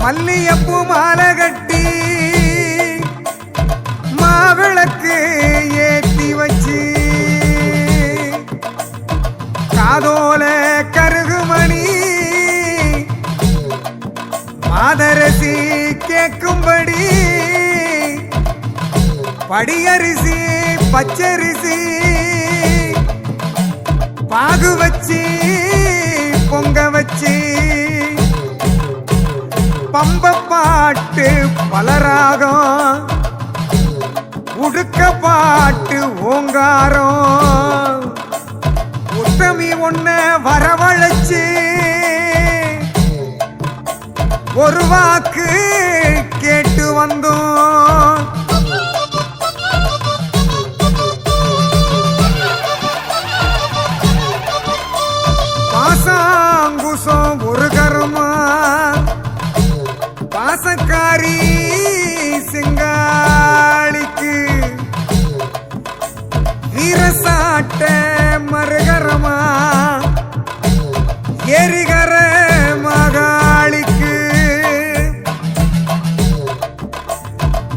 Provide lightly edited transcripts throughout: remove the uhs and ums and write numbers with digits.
மல்லியப்பூ மாலை கட்டி மாவிளக்கு ஏத்தி வச்சு காதோல கருகுமணி மாதரசி கேட்கும்படி படியரிசி பச்சரிசி பாகு வச்சு பொங்க வச்சு பம்ப பாட்டு பலராகம் உடுக்க பாட்டு ஓங்காரம் உத்தமி ஒன்ன வரவழைச்சு ஒரு வாக்கு கேட்டு வந்தோம். பாசாங்குசம் ஒரு கரமா பாசக்காரி சிங்காளிக்கு வீரசாட்ட மறுகரமா எரிகர மகாளிக்கு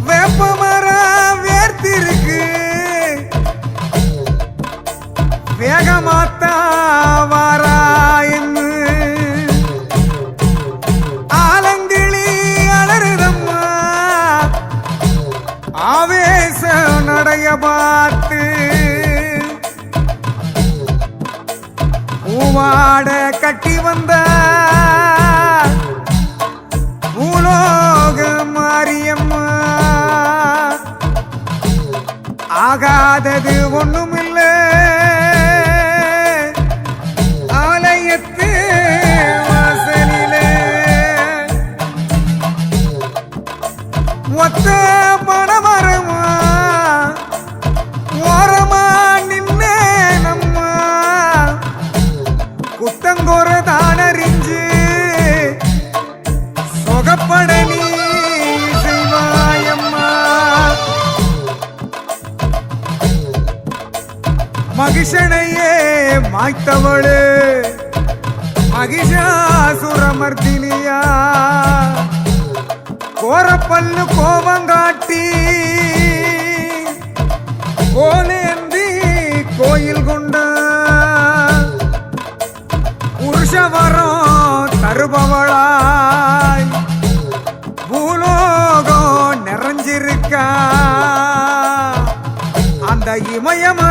வேப்பமர வேர்த்திருக்கு வேகமாத்தா வாராயன்னு ஆலங்கிளி அலறுதம்மா ஆவேச நடைய பார்த்து பூவாட கட்டி வந்த பூலோக மாரியம்மா ஆகாதது ஒண்ணுமில்ல ஆலயத்து வாசலிலே ஒத்த மணமரமா ஓரமா நின்னே நம்மா குத்தங்கோர தானறிஞ்சு சொகப்படனி செய்வாயம்மா. மகிஷனையே மாய்த்தவளு மகிஷாசுரமர்த்தினியா கோரப்பல்லு கோவங்காட்டி கோலேந்தி கோயில் கொண்ட புருஷவரம் தருபவளாய் பூலோகம் நிறைஞ்சிருக்கா அந்த இமயம்